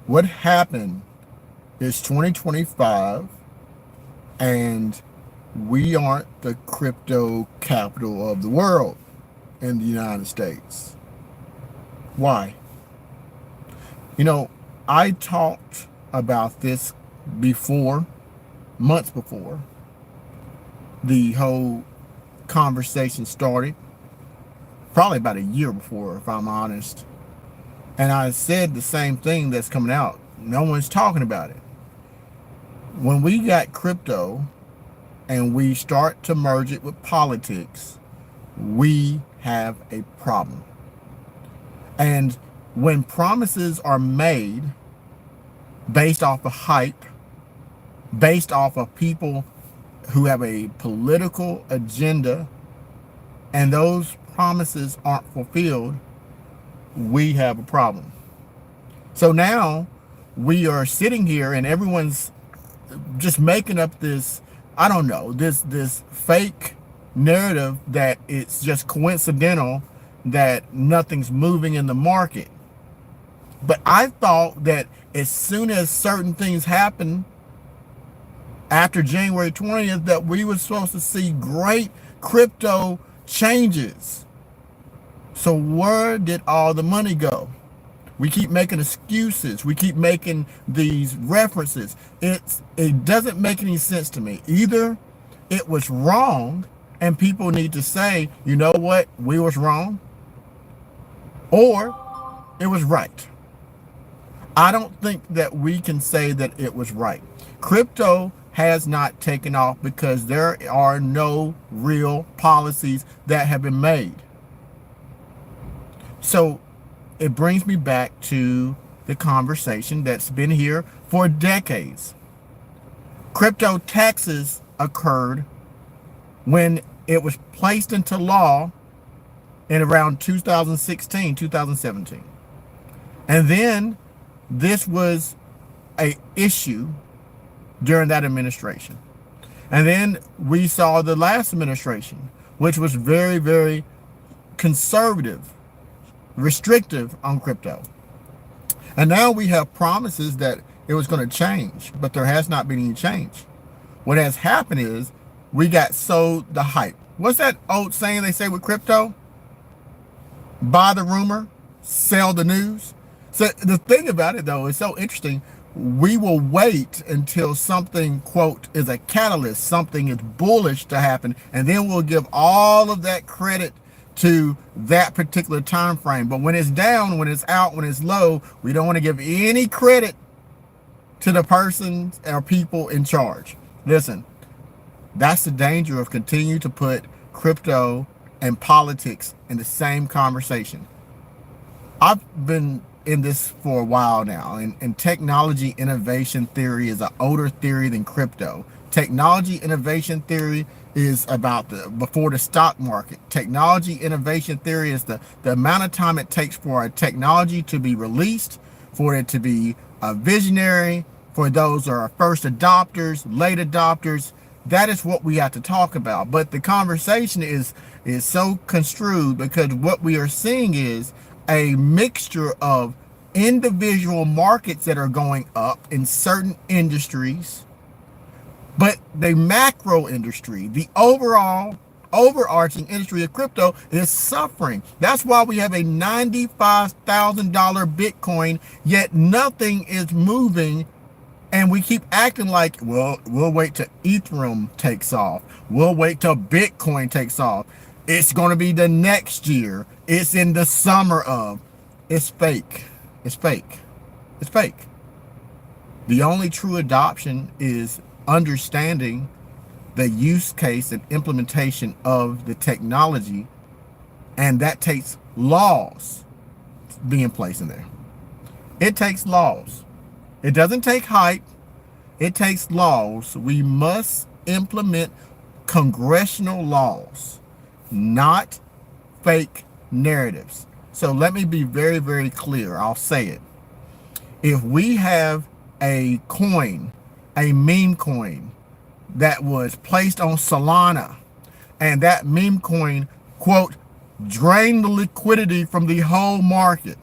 What happened is 2025 and we aren't the crypto capital of the world in the United States. Why? You know, I talked about this before, months before the whole conversation started, probably about a year before, if I'm honest. And I said the same thing that's coming out. No one's talking about it. When we got crypto and we start to merge it with politics, we have a problem. And when promises are made based off of hype, based off of people who have a political agenda, and those promises aren't fulfilled, we have a problem. So now we are sitting here and everyone's just making up this, I don't know, this fake narrative that it's just coincidental that nothing's moving in the market. But I thought that as soon as certain things happen after January 20th, that we were supposed to see great crypto changes. So where did all the money go? We keep making excuses. We keep making these references. It doesn't make any sense to me. Either it was wrong and people need to say, you know what, we was wrong, or it was right. I don't think that we can say that it was right. Crypto has not taken off because there are no real policies that have been made. So it brings me back to the conversation that's been here for decades. Crypto taxes occurred when it was placed into law in around 2016, 2017. And then this was a issue during that administration. And then we saw the last administration, which was very, very conservative, restrictive on crypto. And now we have promises that it was going to change, but there has not been any change. What has happened is we got sold the hype. What's that old saying they say with crypto? Buy the rumor, sell the news. So the thing about it though is so interesting. We will wait until something, quote, is a catalyst, something is bullish to happen, and then we'll give all of that credit to that particular time frame. But when it's down, when it's out, when it's low, we don't want to give any credit to the persons or people in charge. Listen, that's the danger of continuing to put crypto and politics in the same conversation. I've been in this for a while now, and technology innovation theory is an older theory than crypto. Technology innovation theory is about before the stock market. Technology innovation theory is the amount of time it takes for a technology to be released, for it to be a visionary, for those who are first adopters, late adopters. That is what we have to talk about. But the conversation is so construed because what we are seeing is a mixture of individual markets that are going up in certain industries, but the macro industry, the overall overarching industry of crypto is suffering. That's why we have a $95,000 Bitcoin, yet nothing is moving. And we keep acting like, well, we'll wait till Ethereum takes off. We'll wait till Bitcoin takes off. It's going to be the next year. It's in the summer of. It's fake. It's fake. It's fake. The only true adoption is understanding the use case and implementation of the technology. And that takes laws being placed in there. It takes laws. It doesn't take hype. It takes laws. We must implement congressional laws, not fake narratives. So let me be very, very clear. I'll say it. If we have a coin, a meme coin that was placed on Solana, and that meme coin, quote, drained the liquidity from the whole market,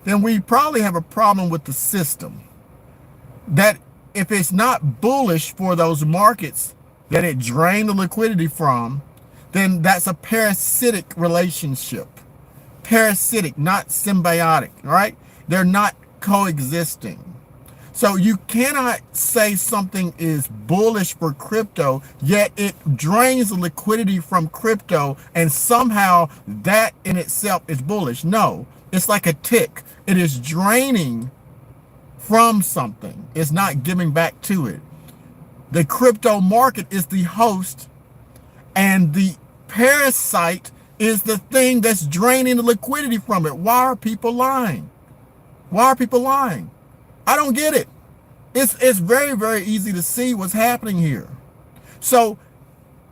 then we probably have a problem with the system. That if it's not bullish for those markets that it drained the liquidity from, then that's a parasitic relationship. Parasitic, not symbiotic, right? They're not coexisting. So you cannot say something is bullish for crypto, yet it drains the liquidity from crypto, and somehow that in itself is bullish. No, it's like a tick. It is draining from something. It's not giving back to it. The crypto market is the host, and the parasite is the thing that's draining the liquidity from it. Why are people lying? Why are people lying? I don't get it. It's very, very easy to see what's happening here. So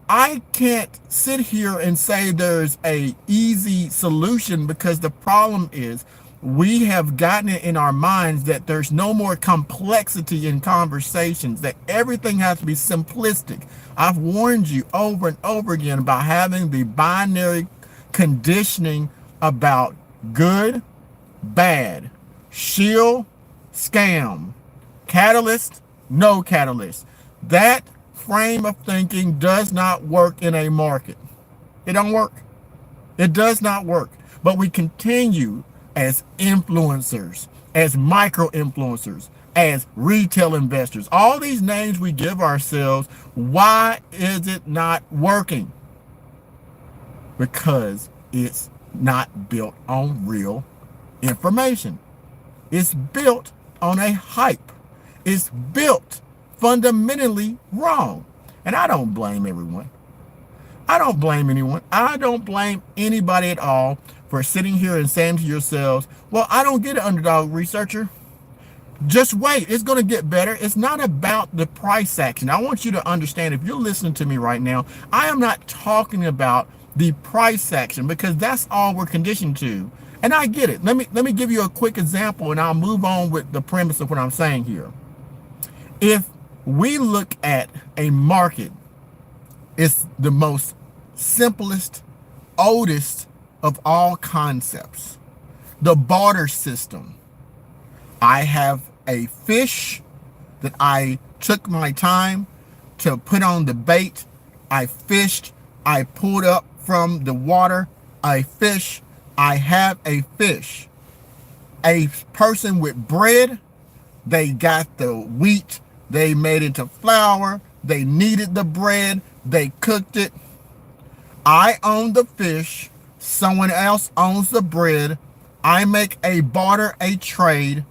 I can't sit here and say there's a easy solution, because the problem is we have gotten it in our minds that there's no more complexity in conversations, that everything has to be simplistic. I've warned you over and over again about having the binary conditioning about good, bad, shield, scam, catalyst, no catalyst. That frame of thinking does not work in a market. It don't work. It does not work. But we continue as influencers, as micro influencers, as retail investors. All these names we give ourselves, why is it not working? Because it's not built on real information. It's built on a hype. It's built fundamentally wrong. And I don't blame everyone. I don't blame anyone. I don't blame anybody at all for sitting here and saying to yourselves, well, I don't get it, Underdog researcher. Just wait. It's going to get better. It's not about the price action. I want you to understand, if you're listening to me right now, I am not talking about the price action, because that's all we're conditioned to. And I get it. Let me give you a quick example, and I'll move on with the premise of what I'm saying here. If we look at a market, it's the most simplest, oldest of all concepts. The barter system. I have a fish that I took my time to put on the bait. I fished. I pulled up from the water a fish. I have a fish. A person with bread, they got the wheat, they made it into flour, they kneaded the bread, they cooked it. I own the fish, someone else owns the bread. I make a barter, a trade.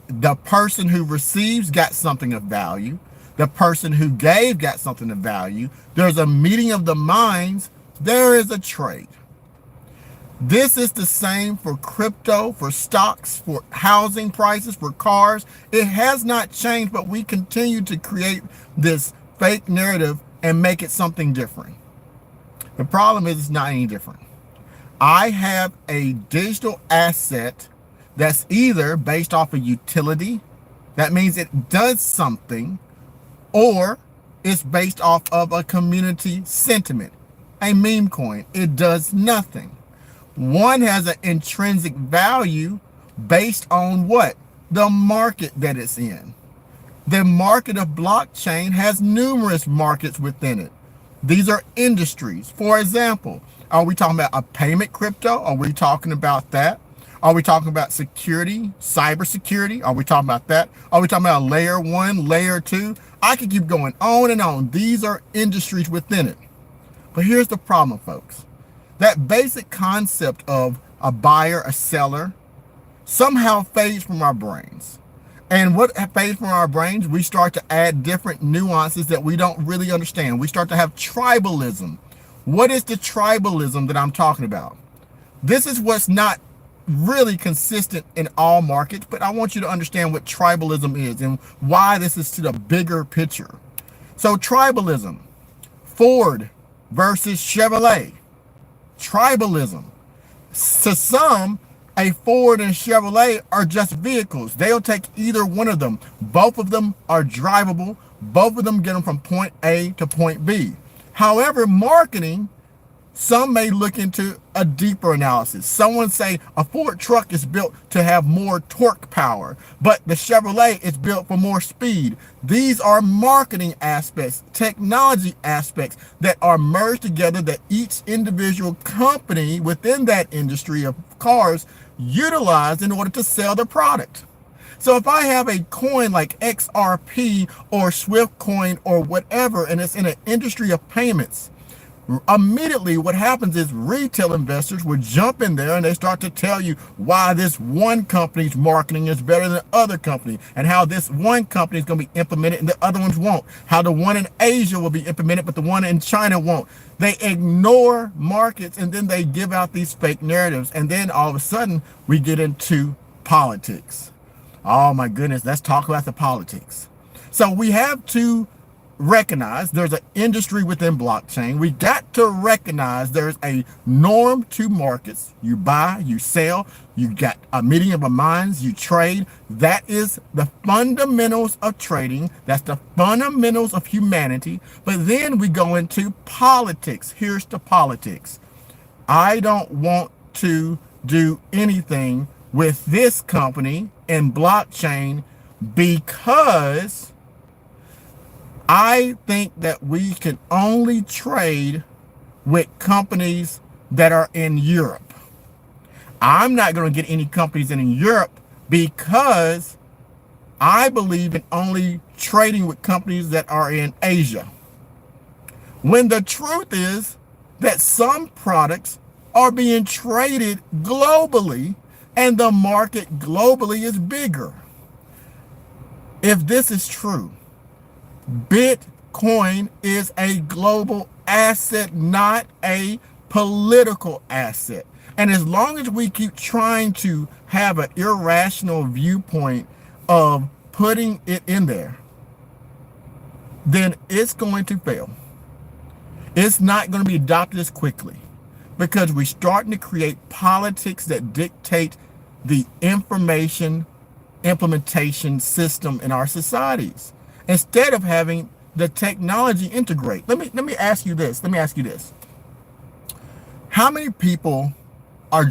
The person who receives got something of value. The person who gave got something of value. There's a meeting of the minds. There is a trade. This is the same for crypto, for stocks, for housing prices, for cars. It has not changed, but we continue to create this fake narrative and make it something different. The problem is it's not any different. I have a digital asset that's either based off a utility, that means it does something, or it's based off of a community sentiment. A meme coin, it does nothing. One has an intrinsic value based on what? The market that it's in. The market of blockchain has numerous markets within it. These are industries. For example, are we talking about a payment crypto? Are we talking about that? Are we talking about security, cybersecurity? Are we talking about that? Are we talking about layer 1, layer 2? I could keep going on and on. These are industries within it. But here's the problem, folks. That basic concept of a buyer, a seller, somehow fades from our brains. And what fades from our brains, we start to add different nuances that we don't really understand. We start to have tribalism. What is the tribalism that I'm talking about? This is what's not really consistent in all markets, but I want you to understand what tribalism is and why this is to the bigger picture. So tribalism, Ford versus Chevrolet. Tribalism. To some, a Ford and Chevrolet are just vehicles. They'll take either one of them. Both of them are drivable. Both of them get them from point A to point B. However, marketing Some may look into a deeper analysis. Someone say a Ford truck is built to have more torque power, but the Chevrolet is built for more speed. These are marketing aspects, technology aspects that are merged together that each individual company within that industry of cars utilize in order to sell their product. So if I have a coin like XRP or Swift coin or whatever, and it's in an industry of payments, immediately what happens is retail investors will jump in there and they start to tell you why this one company's marketing is better than the other company, and how this one company is going to be implemented and the other ones won't, how the one in Asia will be implemented but the one in China won't. They ignore markets and then they give out these fake narratives, and then all of a sudden we get into politics. Oh my goodness, let's talk about the politics. So we have to recognize there's an industry within blockchain. We got to recognize there's a norm to markets. You buy, you sell, you got a meeting of the minds, you trade. That is the fundamentals of trading. That's the fundamentals of humanity. But then we go into politics. Here's the politics. I don't want to do anything with this company in blockchain because I think that we can only trade with companies that are in Europe. I'm not going to get any companies in Europe because I believe in only trading with companies that are in Asia. When the truth is that some products are being traded globally and the market globally is bigger. If this is true, Bitcoin is a global asset, not a political asset. And as long as we keep trying to have an irrational viewpoint of putting it in there, then it's going to fail. It's not going to be adopted as quickly because we're starting to create politics that dictate the information implementation system in our societies, instead of having the technology integrate. Let me ask you this. How many people are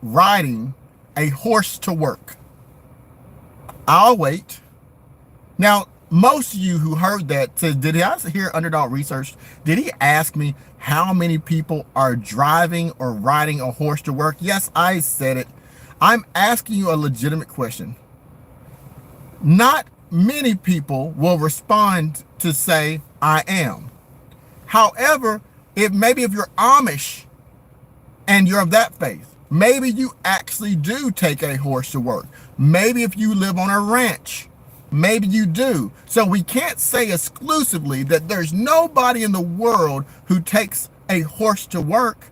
riding a horse to work? I'll wait. Now, most of you who heard that said, did I hear Underdog research? Did he ask me how many people are driving or riding a horse to work? Yes, I said it. I'm asking you a legitimate question. Not many people will respond to say, I am. However, if you're Amish and you're of that faith, maybe you actually do take a horse to work. Maybe if you live on a ranch, maybe you do. So we can't say exclusively that there's nobody in the world who takes a horse to work.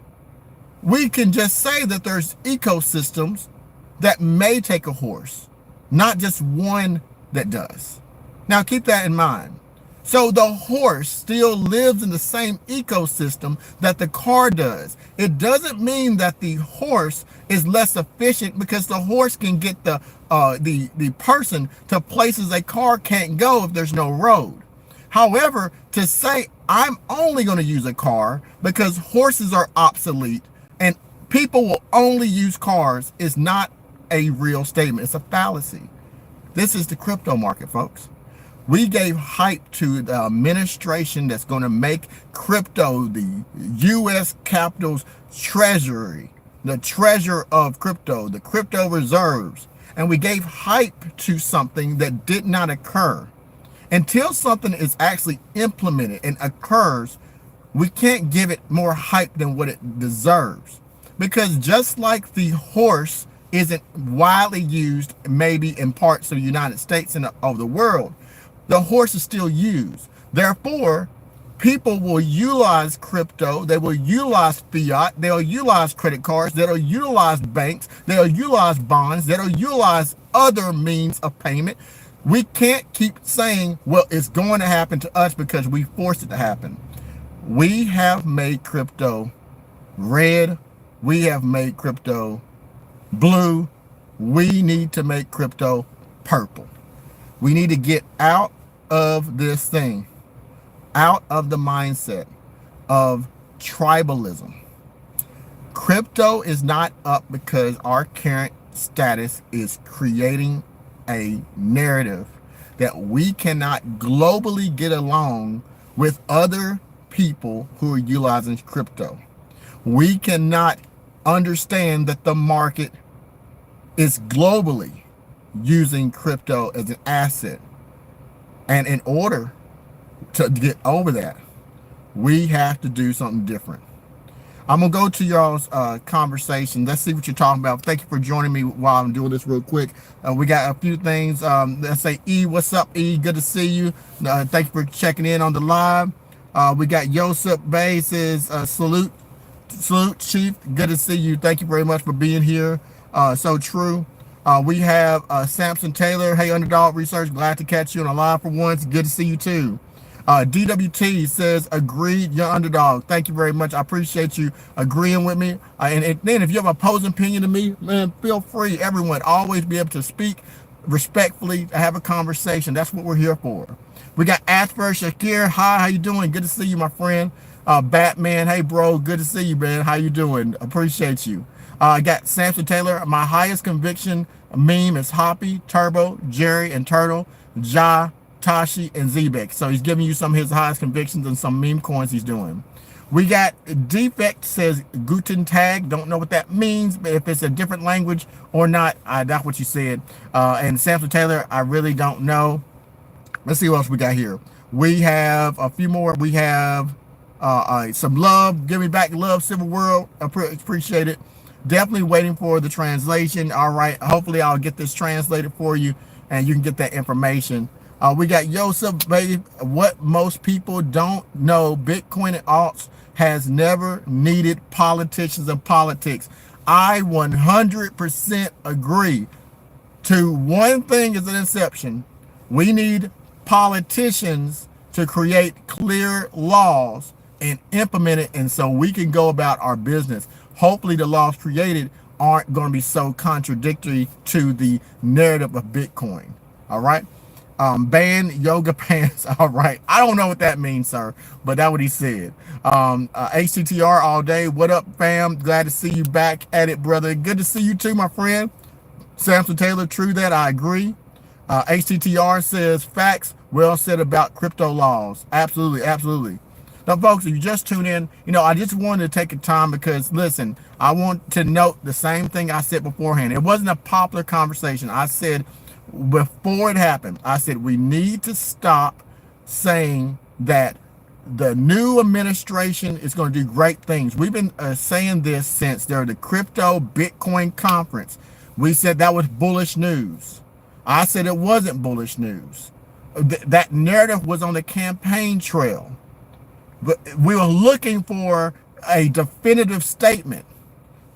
We can just say that there's ecosystems that may take a horse, not just one that does. Now keep that in mind. So the horse still lives in the same ecosystem that the car does. It doesn't mean that the horse is less efficient because the horse can get the person to places a car can't go if there's no road. However, to say I'm only going to use a car because horses are obsolete and people will only use cars is not a real statement. It's a fallacy. This is the crypto market, folks. We gave hype to the administration that's going to make crypto the U.S. Capitol's treasury, the treasure of crypto, the crypto reserves. And we gave hype to something that did not occur. Until something is actually implemented and occurs, we can't give it more hype than what it deserves. Because just like the horse isn't widely used maybe in parts of the United States and of the world, the horse is still used. Therefore, people will utilize crypto, they will utilize fiat, they'll utilize credit cards, they'll utilize banks, they'll utilize bonds, they'll utilize other means of payment. We can't keep saying, well, it's going to happen to us because we forced it to happen. We have made crypto red. We have made crypto blue. We need to make crypto purple. We need to get out of this thing, out of the mindset of tribalism. Crypto is not up because our current status is creating a narrative that we cannot globally get along with other people who are utilizing crypto. We cannot understand that the market is globally using crypto as an asset. And in order to get over that, we have to do something different. I'm going to go to y'all's conversation. Let's see what you're talking about. Thank you for joining me while I'm doing this real quick. We got a few things. Let's say, E, what's up, E? Good to see you. Thank you for checking in on the live. We got Yosef Bay says, salute, Chief. Good to see you. Thank you very much for being here. So true. We have Samson Taylor. Hey, Underdog Research. Glad to catch you on the live for once. Good to see you, too. DWT says, agreed, your Underdog. Thank you very much. I appreciate you agreeing with me. And then if you have an opposing opinion to me, man, feel free. Everyone, always be able to speak respectfully, have a conversation. That's what we're here for. We got Asper Shakir. Hi, how you doing? Good to see you, my friend. Batman, hey, bro. Good to see you, man. How you doing? Appreciate you. I got Samson Taylor. My highest conviction meme is Hoppy, Turbo, Jerry, and Turtle, Ja, Tashi, and Zebek. So he's giving you some of his highest convictions and some meme coins he's doing. We got Defect says Guten Tag. Don't know what that means, but if it's a different language or not, that's what you said. And Samson Taylor, I really don't know. Let's see what else we got here. We have a few more. We have some love. Give me back love, Civil World. Appreciate it. Definitely waiting for the translation. All right. Hopefully I'll get this translated for you and you can get that information. We got Yosef, baby. What most people don't know, Bitcoin and alts has never needed politicians and politics. I 100% agree. To one thing as an inception, we need politicians to create clear laws and implement it, and so we can go about our business. Hopefully the laws created aren't going to be so contradictory to the narrative of Bitcoin. All right. Ban yoga pants. All right. I don't know what that means, sir, but that's what he said. HTTR all day. What up, fam? Glad to see you back at it, brother. Good to see you too, my friend. Samson Taylor, true that. I agree. HTTR says facts. Well said about crypto laws. Absolutely. Absolutely. Now, folks, if you just tune in, I just wanted to take a time because, listen, I want to note the same thing I said beforehand. It wasn't a popular conversation. I said, before it happened, I said we need to stop saying that the new administration is going to do great things. We've been saying this since the crypto Bitcoin conference. We said that was bullish news. I said it wasn't bullish news. That narrative was on the campaign trail. But we were looking for a definitive statement.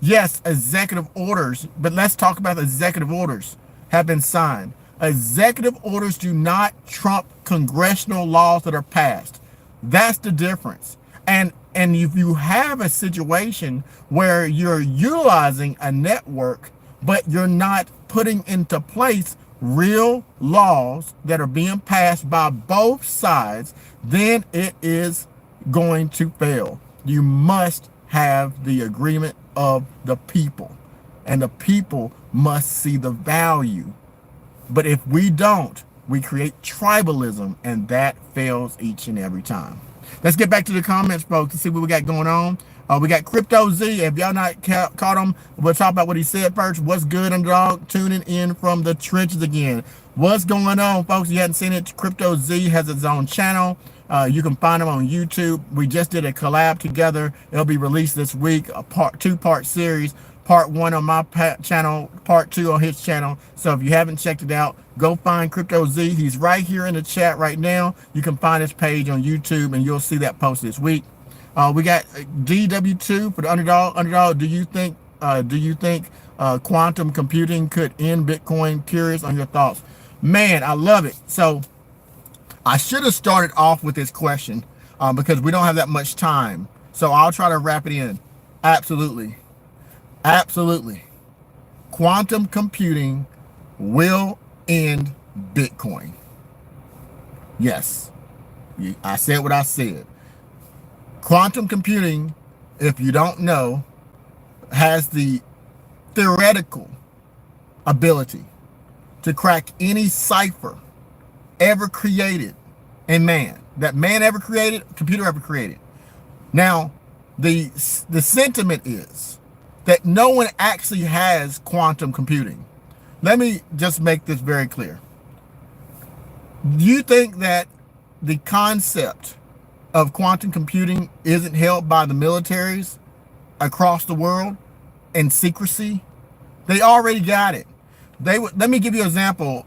Yes, executive orders, but let's talk about the executive orders have been signed. Executive orders do not trump congressional laws that are passed. That's the difference. And if you have a situation where you're utilizing a network, but you're not putting into place real laws that are being passed by both sides, then it is going to fail. You must have the agreement of the people, and the people must see the value. But if we don't, we create tribalism, and that fails each and every time. Let's get back to the comments, folks, to see what we got going on. We got Crypto Z. If y'all not caught him, we'll talk about what he said first. What's good, Underdog? Tuning in from the trenches again. What's going on, folks? You hadn't seen it. Crypto Z has its own channel. You can find him on YouTube. We just did a collab together. It'll be released this week, a two-part series. Part 1 on my channel, part 2 on his channel. So if you haven't checked it out, go find Crypto Z. He's right here in the chat right now. You can find his page on YouTube, and you'll see that post this week. We got DW2 for the Underdog. Underdog, do you think quantum computing could end Bitcoin? Curious on your thoughts. Man, I love it. So I should have started off with this question because we don't have that much time. So I'll try to wrap it in. Absolutely. Absolutely. Quantum computing will end Bitcoin. Yes. I said what I said. Quantum computing, if you don't know, has the theoretical ability to crack any cipher ever created in man. That man ever created, computer ever created. Now, the sentiment is that no one actually has quantum computing. Let me just make this very clear. Do you think that the concept of quantum computing isn't held by the militaries across the world in secrecy? They already got it. Let me give you an example.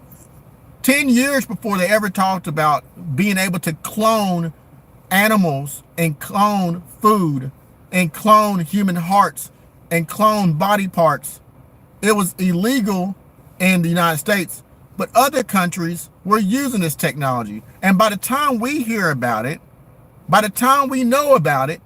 10 years before they ever talked about being able to clone animals and clone food and clone human hearts and clone body parts, it was illegal in the United States, but other countries were using this technology. And by the time we hear about it, by the time we know about it,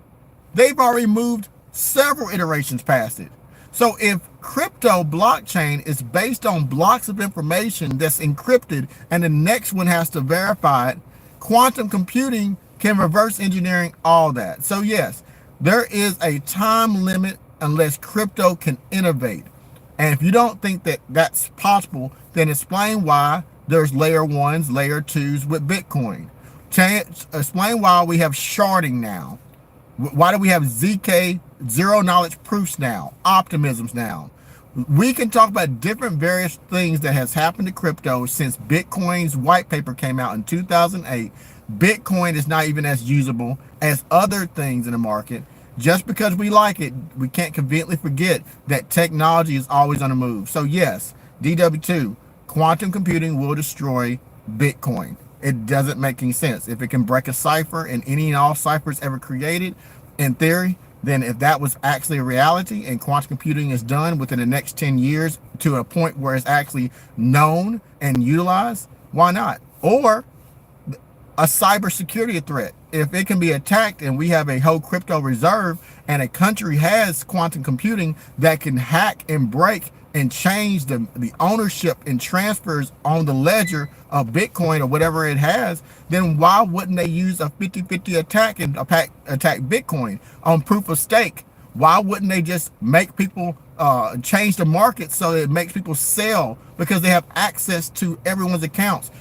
they've already moved several iterations past it. So if crypto blockchain is based on blocks of information that's encrypted and the next one has to verify it, quantum computing can reverse engineering all that. So yes, there is a time limit unless crypto can innovate. And if you don't think that that's possible, then explain why there's layer ones, layer twos with Bitcoin. Explain why we have sharding now. Why do we have ZK, zero knowledge proofs now, optimisms now? We can talk about different various things that has happened to crypto since Bitcoin's white paper came out in 2008. Bitcoin is not even as usable as other things in the market. Just because we like it, we can't conveniently forget that technology is always on the move. So yes, DW2, quantum computing will destroy Bitcoin. It doesn't make any sense. If it can break a cipher and any and all ciphers ever created, in theory, then if that was actually a reality and quantum computing is done within the next 10 years to a point where it's actually known and utilized, why not? Or a cybersecurity threat. If it can be attacked and we have a whole crypto reserve and a country has quantum computing that can hack and break and change the ownership and transfers on the ledger of Bitcoin or whatever it has, then why wouldn't they use a 50-50 attack and attack Bitcoin on proof of stake? Why wouldn't they just make people change the market so it makes people sell because they have access to everyone's accounts?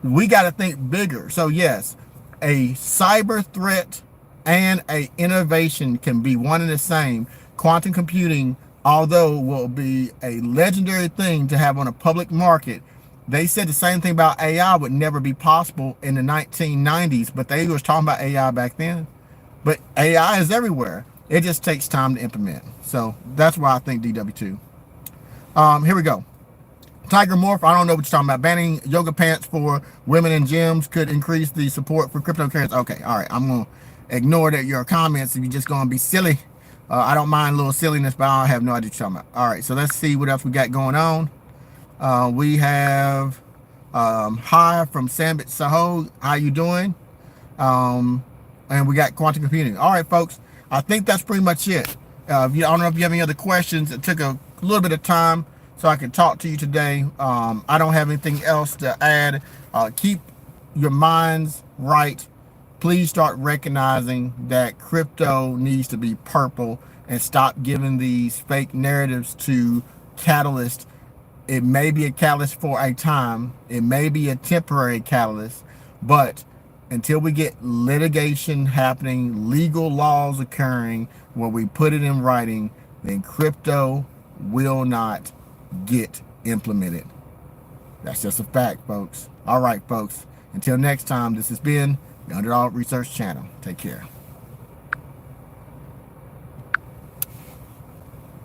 We got to think bigger. So yes, a cyber threat and a innovation can be one and the same. Quantum computing, although will be a legendary thing to have on a public market, they said the same thing about AI would never be possible in the 1990s, but they was talking about AI back then. But AI is everywhere. It just takes time to implement. So that's why I think DW2. Here we go. Tiger Morph, I don't know what you're talking about. Banning yoga pants for women in gyms could increase the support for cryptocurrency. Okay, all right. I'm going to ignore that your comments if you're just going to be silly. I don't mind a little silliness, but I have no idea what you're talking about. All right, so let's see what else we got going on. We have Hi from Sambit Sahog. How you doing? And we got quantum computing. All right, folks. I think that's pretty much it. I don't know if you have any other questions. It took a little bit of time so I can talk to you today. I don't have anything else to add. Keep your minds right. Please start recognizing that crypto needs to be purple and stop giving these fake narratives to catalysts. It may be a catalyst for a time. It may be a temporary catalyst, but until we get litigation happening, legal laws occurring, where we put it in writing, then crypto will not get implemented. That's just a fact, folks. All right, folks. Until next time, this has been the Underdog Research Channel. Take care.